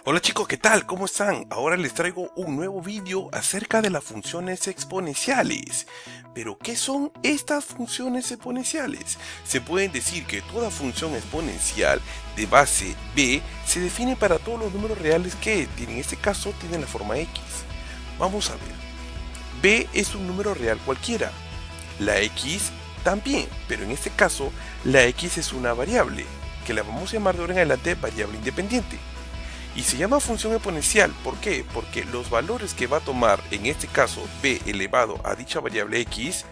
Hola chicos, ¿qué tal? ¿Cómo están? Ahora les traigo un nuevo vídeo acerca de las funciones exponenciales. Pero, ¿qué son estas funciones exponenciales? Se puede decir que toda función exponencial de base b se define para todos los números reales que, en este caso, tienen la forma x. Vamos a ver. B es un número real cualquiera. La x también, pero en este caso, la x es una variable, que la vamos a llamar de ahora en adelante variable independiente. Y se llama función exponencial, ¿por qué? Porque los valores que va a tomar, en este caso b elevado a dicha variable x,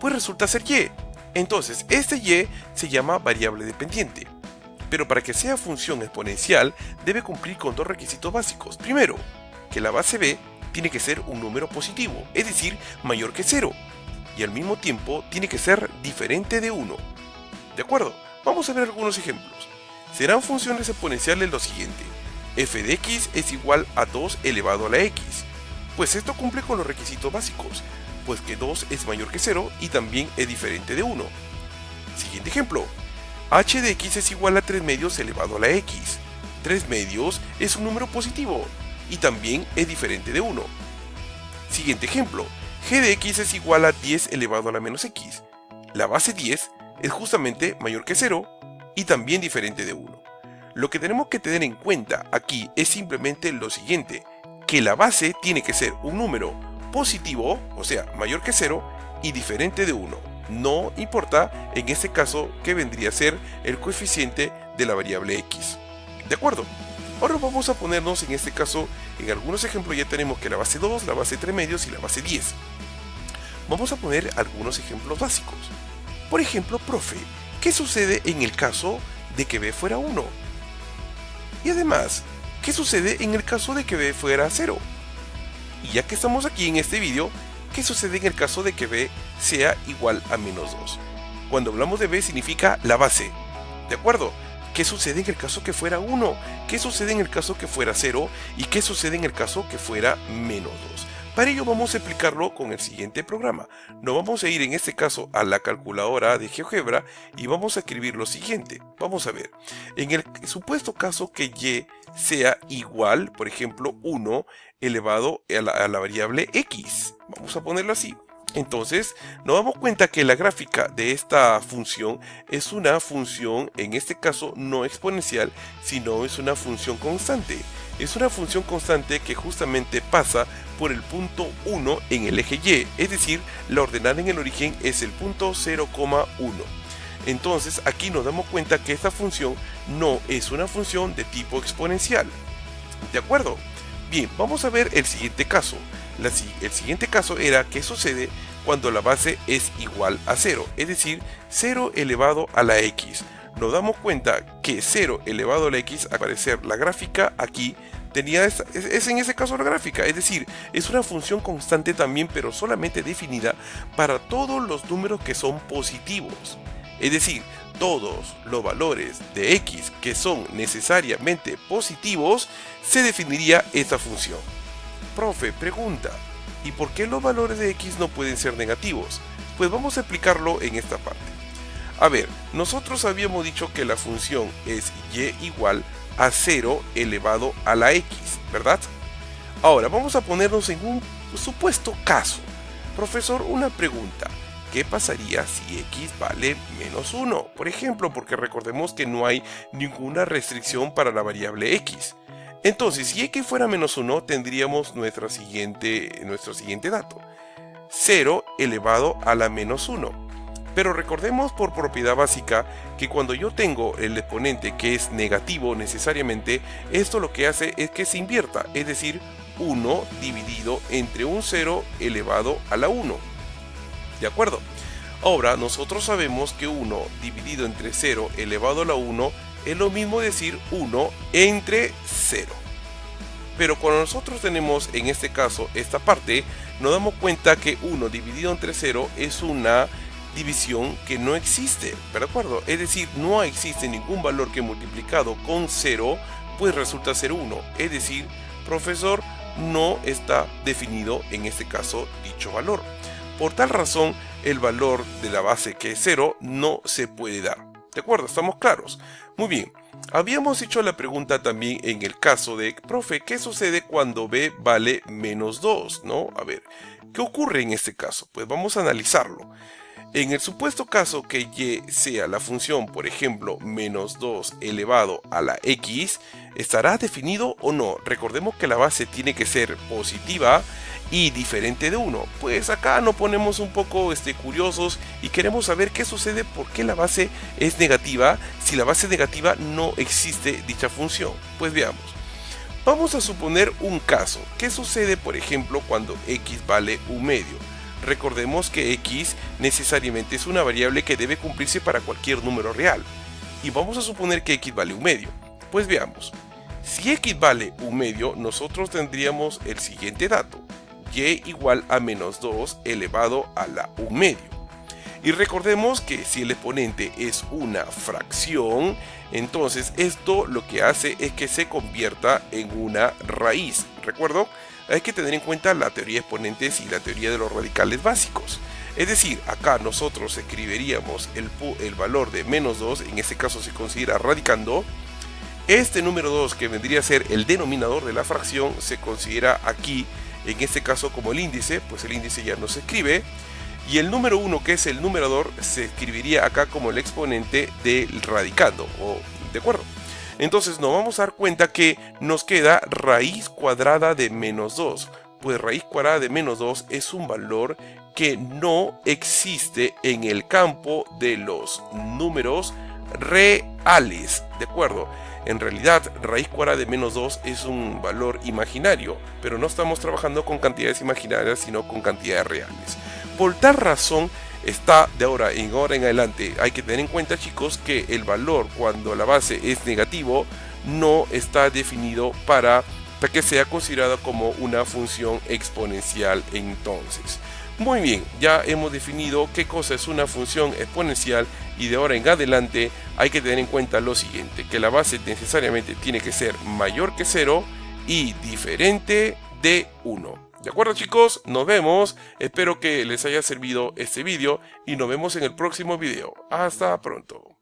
pues resulta ser y. Entonces, este y se llama variable dependiente. Pero para que sea función exponencial, debe cumplir con dos requisitos básicos. Primero, que la base b tiene que ser un número positivo, es decir, mayor que 0. Y al mismo tiempo, tiene que ser diferente de 1. ¿De acuerdo? Vamos a ver algunos ejemplos. Serán funciones exponenciales lo siguiente. F de x es igual a 2 elevado a la x. Pues esto cumple con los requisitos básicos, pues que 2 es mayor que 0 y también es diferente de 1. Siguiente ejemplo. H de x es igual a 3 medios elevado a la x. 3 medios es un número positivo y también es diferente de 1. Siguiente ejemplo. G de x es igual a 10 elevado a la menos x. La base 10 es justamente mayor que 0 y también diferente de 1. Lo que tenemos que tener en cuenta aquí es simplemente lo siguiente, que la base tiene que ser un número positivo, o sea, mayor que 0, y diferente de 1. No importa en este caso que vendría a ser el coeficiente de la variable x. ¿De acuerdo? Ahora vamos a ponernos en este caso, en algunos ejemplos ya tenemos que la base 2, la base 3 medios y la base 10. Vamos a poner algunos ejemplos básicos. Por ejemplo, profe, ¿qué sucede en el caso de que b fuera 1? Y además, ¿qué sucede en el caso de que b fuera 0? Y ya que estamos aquí en este vídeo, ¿qué sucede en el caso de que b sea igual a menos 2? Cuando hablamos de b significa la base, ¿de acuerdo? ¿Qué sucede en el caso que fuera 1? ¿Qué sucede en el caso que fuera 0? ¿Y qué sucede en el caso que fuera menos 2? Para ello vamos a explicarlo con el siguiente programa. Nos vamos a ir en este caso a la calculadora de GeoGebra y vamos a escribir lo siguiente. Vamos a ver, en el supuesto caso que y sea igual, por ejemplo, 1 elevado a la variable x. Vamos a ponerlo así. Entonces, nos damos cuenta que la gráfica de esta función es una función, en este caso no exponencial, sino es una función constante. Es una función constante que justamente pasa por el punto 1 en el eje y, es decir, la ordenada en el origen es el punto 0,1. Entonces, aquí nos damos cuenta que esta función no es una función de tipo exponencial. ¿De acuerdo? Bien, vamos a ver el siguiente caso. El siguiente caso era qué sucede cuando la base es igual a 0, es decir, 0 elevado a la x. Nos damos cuenta que 0 elevado a la x, al aparecer la gráfica aquí, es en ese caso la gráfica, es decir, es una función constante también, pero solamente definida para todos los números que son positivos. Es decir, todos los valores de x que son necesariamente positivos, se definiría esta función. Profe, pregunta, ¿y por qué los valores de x no pueden ser negativos? Pues vamos a explicarlo en esta parte. A ver, nosotros habíamos dicho que la función es y igual a 0 elevado a la x, ¿verdad? Ahora vamos a ponernos en un supuesto caso. Profesor, una pregunta. ¿Qué pasaría si x vale menos 1? Por ejemplo, porque recordemos que no hay ninguna restricción para la variable x. Entonces, si x fuera menos 1, tendríamos nuestro siguiente dato. 0 elevado a la menos 1. Pero recordemos por propiedad básica que cuando yo tengo el exponente que es negativo necesariamente, esto lo que hace es que se invierta, es decir, 1 dividido entre un 0 elevado a la 1. ¿De acuerdo? Ahora, nosotros sabemos que 1 dividido entre 0 elevado a la 1 es lo mismo decir 1 entre 0. Pero cuando nosotros tenemos en este caso esta parte, nos damos cuenta que 1 dividido entre 0 es una división que no existe, ¿de acuerdo? Es decir, no existe ningún valor que multiplicado con 0 pues resulta ser 1. Es decir, profesor, no está definido en este caso dicho valor. Por tal razón, el valor de la base que es 0 no se puede dar. ¿De acuerdo? ¿Estamos claros? Muy bien. Habíamos hecho la pregunta también en el caso de, profe, ¿qué sucede cuando b vale menos 2? ¿No? A ver, ¿qué ocurre en este caso? Pues vamos a analizarlo. En el supuesto caso que y sea la función, por ejemplo, menos 2 elevado a la x, ¿estará definido o no? Recordemos que la base tiene que ser positiva y diferente de 1. Pues acá nos ponemos un poco curiosos y queremos saber qué sucede, por qué la base es negativa. Si la base es negativa, no existe dicha función. Pues veamos. Vamos a suponer un caso. ¿Qué sucede, por ejemplo, cuando x vale 1/2? Recordemos que x necesariamente es una variable que debe cumplirse para cualquier número real. Y vamos a suponer que x vale 1/2. Pues veamos. Si x vale 1/2, nosotros tendríamos el siguiente dato. Y igual a menos 2 elevado a la 1/2. Y recordemos que si el exponente es una fracción, entonces esto lo que hace es que se convierta en una raíz. ¿Recuerdo? Hay que tener en cuenta la teoría de exponentes y la teoría de los radicales básicos. Es decir, acá nosotros escribiríamos el valor de menos 2, en este caso se considera radicando. Este número 2, que vendría a ser el denominador de la fracción, se considera aquí, en este caso como el índice, pues el índice ya no se escribe. Y el número 1, que es el numerador, se escribiría acá como el exponente del radicando, ¿de acuerdo? Entonces nos vamos a dar cuenta que nos queda raíz cuadrada de menos 2. Pues raíz cuadrada de menos 2 es un valor que no existe en el campo de los números reales, ¿de acuerdo? En realidad, raíz cuadrada de menos 2 es un valor imaginario, pero no estamos trabajando con cantidades imaginarias, sino con cantidades reales. Por tal razón, está de ahora en adelante, hay que tener en cuenta, chicos, que el valor cuando la base es negativo no está definido para que sea considerada como una función exponencial. Entonces, muy bien, ya hemos definido qué cosa es una función exponencial y de ahora en adelante hay que tener en cuenta lo siguiente, que la base necesariamente tiene que ser mayor que 0 y diferente de 1. ¿De acuerdo, chicos? Nos vemos. Espero que les haya servido este vídeo y nos vemos en el próximo video. Hasta pronto.